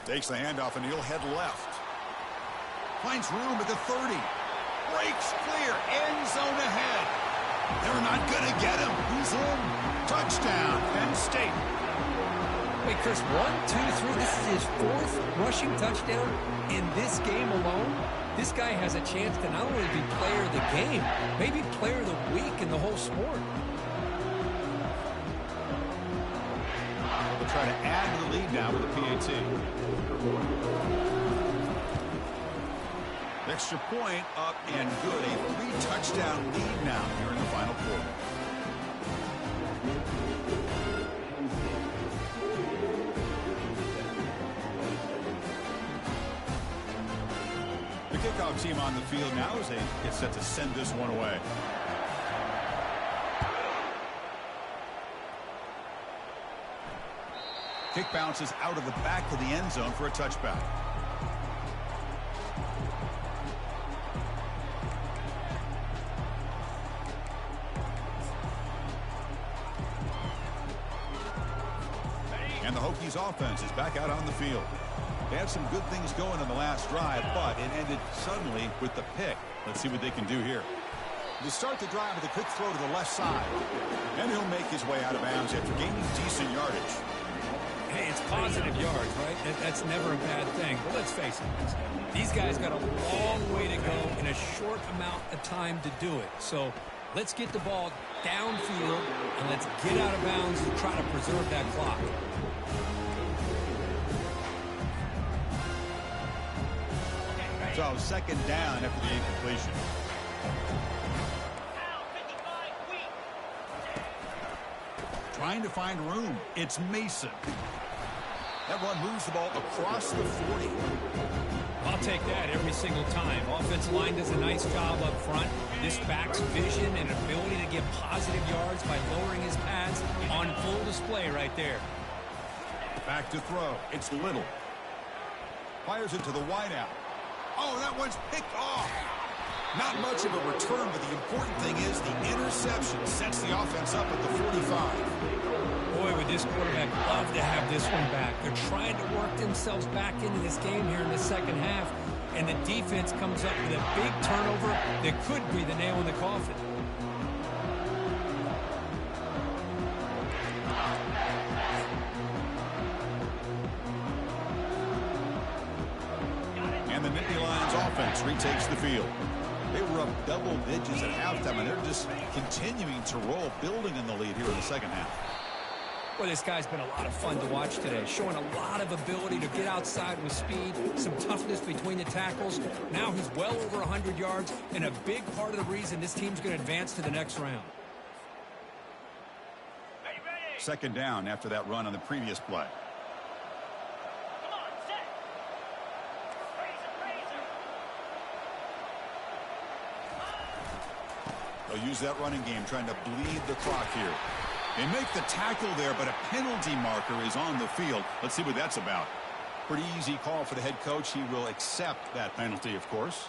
Takes the handoff and he'll head left. Finds room at the 30. Breaks clear. End zone ahead. They're not going to get him. He's in. Touchdown, Penn State. Wait, Chris, 1, 2, 3. This is his 4th rushing touchdown in this game alone. This guy has a chance to not only be player of the game, maybe player of the week in the whole sport. They'll try to add to the lead now with the PAT. Extra point up and good. A 3-touchdown lead now here in the final quarter. The kickoff team on the field now as they get set to send this one away. Kick bounces out of the back of the end zone for a touchback. And the Hokies offense is back out on the field. They had some good things going in the last drive, but it ended suddenly with the pick. Let's see what they can do here. They start the drive with a quick throw to the left side. And he'll make his way out of bounds after gaining decent yardage. Hey, it's positive yards, right? That's never a bad thing. But let's face it, these guys got a long way to go in a short amount of time to do it. So let's get the ball downfield and let's get out of bounds and try to preserve that clock. So second down after the incompletion. Trying to find room. It's Mason. That run moves the ball across the 40. I'll take that every single time. Offensive line does a nice job up front. This back's vision and ability to get positive yards by lowering his pads on full display right there. Back to throw. It's Little. Fires it to the wideout. Oh, that one's picked off. Not much of a return, but the important thing is the interception sets the offense up at the 45. Boy, would this quarterback love to have this one back. They're trying to work themselves back into this game here in the second half, and the defense comes up with a big turnover that could be the nail in the coffin. And the Nittany Lions offense retakes the field. They were up double digits at halftime, and they're just continuing to roll, building in the lead here in the second half. Well, this guy's been a lot of fun to watch today, showing a lot of ability to get outside with speed, some toughness between the tackles. Now he's well over 100 yards, and a big part of the reason this team's going to advance to the next round. Second down after that run on the previous play. They'll use that running game, trying to bleed the clock here. They make the tackle there, but a penalty marker is on the field. Let's see what that's about. Pretty easy call for the head coach. He will accept that penalty, of course.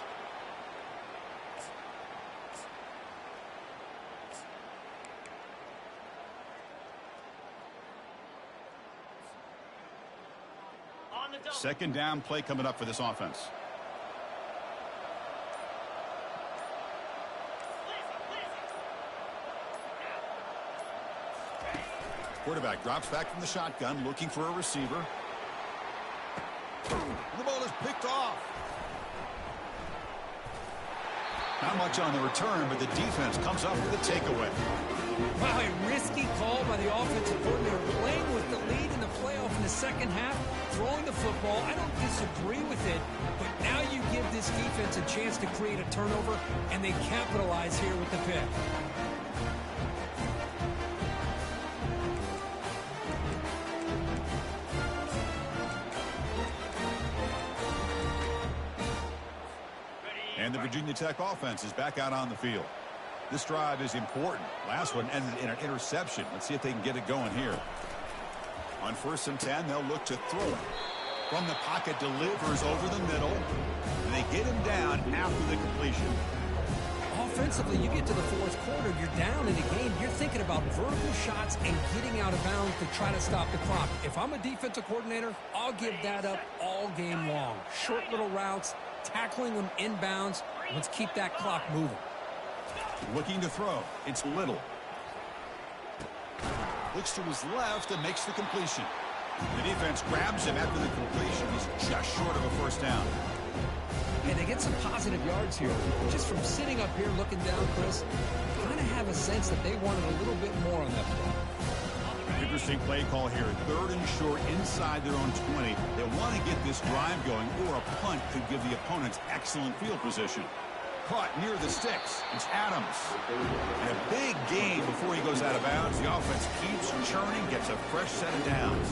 Second down play coming up for this offense. Quarterback drops back from the shotgun, looking for a receiver. The ball is picked off. Not much on the return, but the defense comes up with a takeaway. Wow, a risky call by the offensive coordinator, playing with the lead in the playoff in the second half, throwing the football. I don't disagree with it, but now you give this defense a chance to create a turnover, and they capitalize here with the pick. And the Virginia Tech offense is back out on the field. This drive is important. Last one ended in an interception. Let's see if they can get it going here. On 1st and 10, they'll look to throw it. From the pocket, delivers over the middle. And they get him down after the completion. Offensively, you get to the fourth quarter, you're down in the game. You're thinking about vertical shots and getting out of bounds to try to stop the clock. If I'm a defensive coordinator, I'll give that up all game long. Short little routes, tackling them inbounds. Let's keep that clock moving. Looking to throw. It's Little. Looks to his left and makes the completion. The defense grabs him after the completion. He's just short of a first down. And they get some positive yards here. Just from sitting up here looking down, Chris, kind of have a sense that they wanted a little bit more on that play. The Interesting play call here. 3rd and short inside their own 20. They want to get this drive going, or a punt could give the opponents excellent field position. Caught near the sticks. It's Adams. And a big gain before he goes out of bounds. The offense keeps churning, gets a fresh set of downs.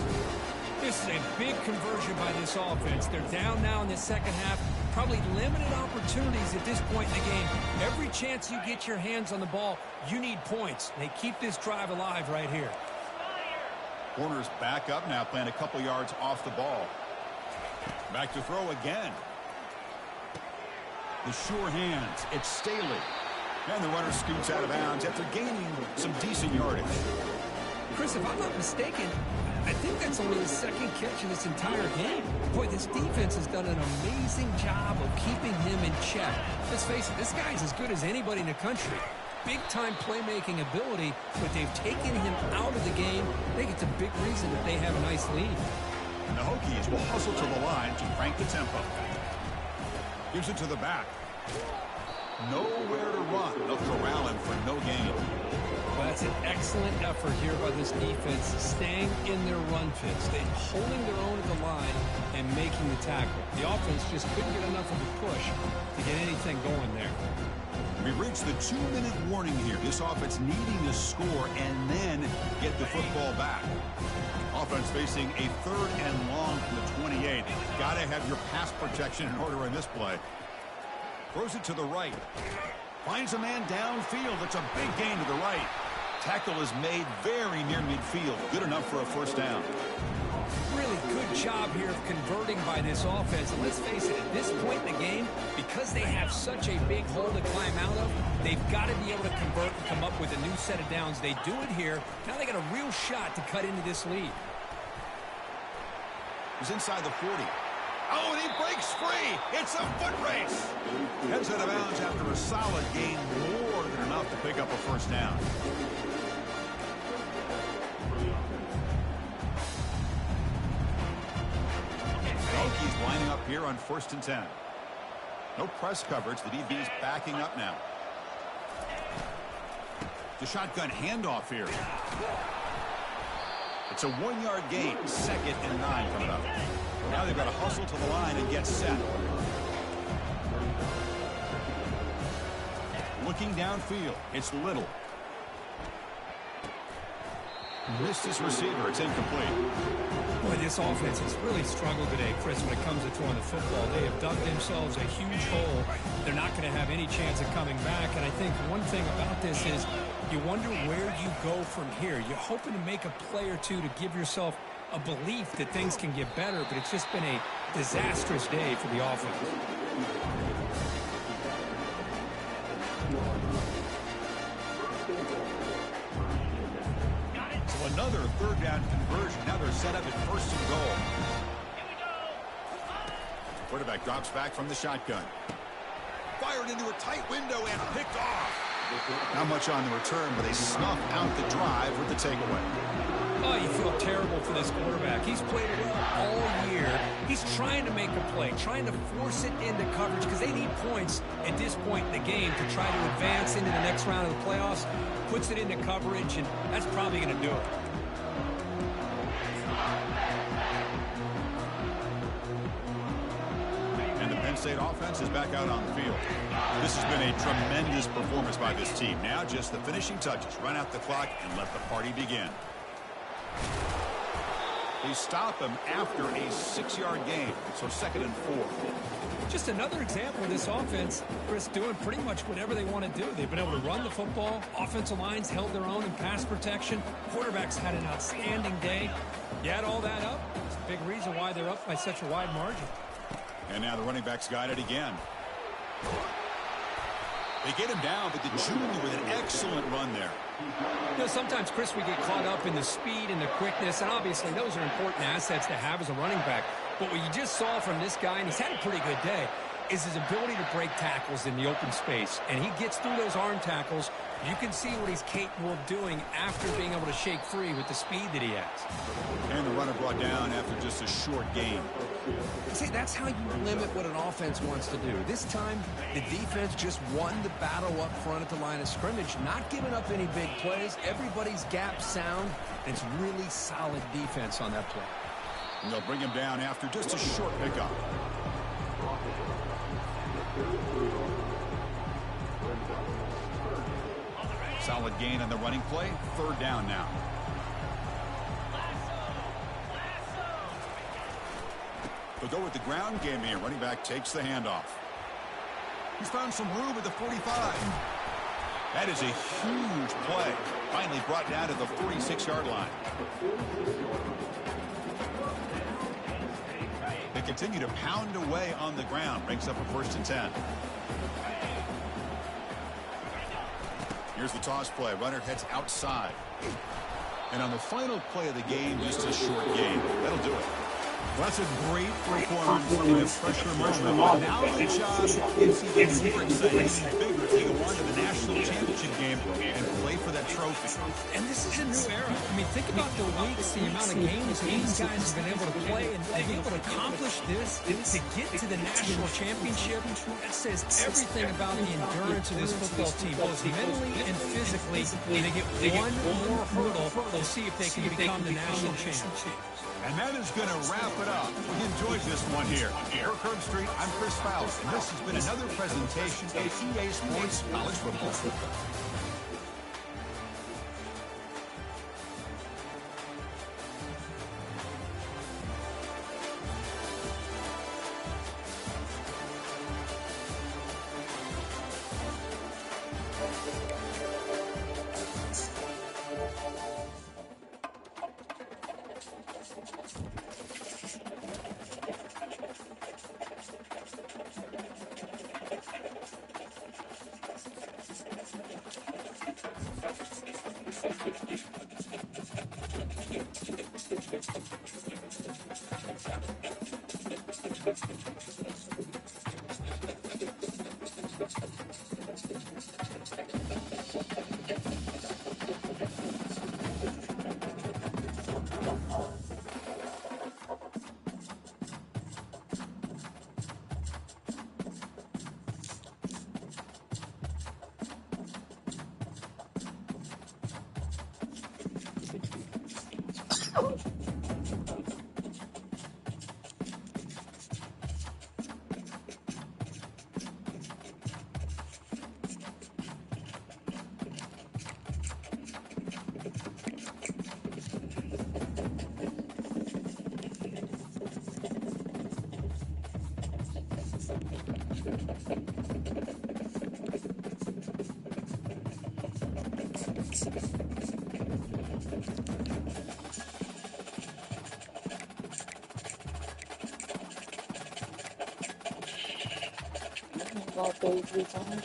This is a big conversion by this offense. They're down now in the second half. Probably limited opportunities at this point in the game. Every chance you get your hands on the ball, you need points. They keep this drive alive right here. Corners back up now, playing a couple yards off the ball. Back to throw again. The sure hands. It's Staley. And the runner scoots out of bounds after gaining some decent yardage. Chris, if I'm not mistaken, I think that's only his 2nd catch in this entire game. Boy, this defense has done an amazing job of keeping him in check. Let's face it, this guy's as good as anybody in the country. Big-time playmaking ability, but they've taken him out of the game. I think it's a big reason that they have a nice lead. And the Hokies will hustle to the line to crank the tempo. Gives it to the back. Nowhere to run. They'll corral him for no gain. Well, that's an excellent effort here by this defense, staying in their run fits. They're holding their own at the line and making the tackle. The offense just couldn't get enough of a push to get anything going there. We reached the 2-minute warning here. This offense needing to score and then get the football back. Offense facing a 3rd and long from the 28. Got to have your pass protection in order in this play. Throws it to the right. Finds a man downfield. It's a big gain to the right. Tackle is made very near midfield. Good enough for a first down. Really good job here of converting by this offense. And let's face it, at this point in the game, because they have such a big hole to climb out of, they've got to be able to convert and come up with a new set of downs. They do it here. Now they got a real shot to cut into this lead. He's inside the 40. Oh, and he breaks free. It's a foot race. Heads out of bounds after a solid gain, more than enough to pick up a first down. Hokies lining up here on 1st and 10. No press coverage. The DB's backing up now. The shotgun handoff here. It's a 1-yard gain. 2nd and 9 coming up. Now they've got to hustle to the line and get set. Looking downfield. It's Little. Missed his receiver. It's incomplete. Boy, this offense has really struggled today, Chris, when it comes to throwing the football. They have dug themselves a huge hole. They're not going to have any chance of coming back. And I think one thing about this is you wonder where you go from here. You're hoping to make a play or two to give yourself a belief that things can get better, but it's just been a disastrous day for the offense. So another 3rd down conversion. Now they're set up at 1st and goal. Quarterback drops back from the shotgun. Fired into a tight window and picked off. Not much on the return, but they snuff out the drive with the takeaway. Oh, you feel terrible for this quarterback. He's played it all year. He's trying to make a play, trying to force it into coverage because they need points at this point in the game to try to advance into the next round of the playoffs. Puts it into coverage, and that's probably going to do it. And the Penn State offense is back out on the field. This has been a tremendous performance by this team. Now just the finishing touches. Run out the clock and let the party begin. They stop him after a 6-yard gain, so 2nd and 4. Just another example of this offense, Chris, doing pretty much whatever they want to do. They've been able to run the football. Offensive lines held their own in pass protection. Quarterbacks had an outstanding day. You add all that up, it's a big reason why they're up by such a wide margin. And now the running backs got it again. They get him down, but the junior with an excellent run there. You know, sometimes, Chris, we get caught up in the speed and the quickness, and obviously those are important assets to have as a running back. But what you just saw from this guy, and he's had a pretty good day, is his ability to break tackles in the open space. And he gets through those arm tackles. You can see what he's capable of doing after being able to shake free with the speed that he has. And the runner brought down after just a short gain. See, that's how you limit what an offense wants to do. This time, the defense just won the battle up front at the line of scrimmage, not giving up any big plays. Everybody's gap sound, and it's really solid defense on that play. And they'll bring him down after just a short pickup. Solid gain on the running play. Third down now. They'll go with the ground game here. Running back takes the handoff. He's found some room at the 45. That is a huge play. Finally brought down to the 46-yard line. They continue to pound away on the ground. Brings up a 1st and 10. Here's the toss play. Runner heads outside. And on the final play of the game, just a short gain. That'll do it. Well, that's a great performance in a pressure moment. Now the job is even more exciting and bigger to go on to the national championship game and play for that trophy. And this is a new era. I mean, think about the weeks, the amount of games these guys have been able to play, and to be able to accomplish this, to get to the national championship, that says everything about the endurance of this football team, both mentally and physically. And they get one more hurdle to see if they can become the national champions. And that is going to wrap it up. We enjoyed this one here. For Curb Street, I'm Chris Fowler, and this has been another presentation of EA Sports College Football. About 33 times.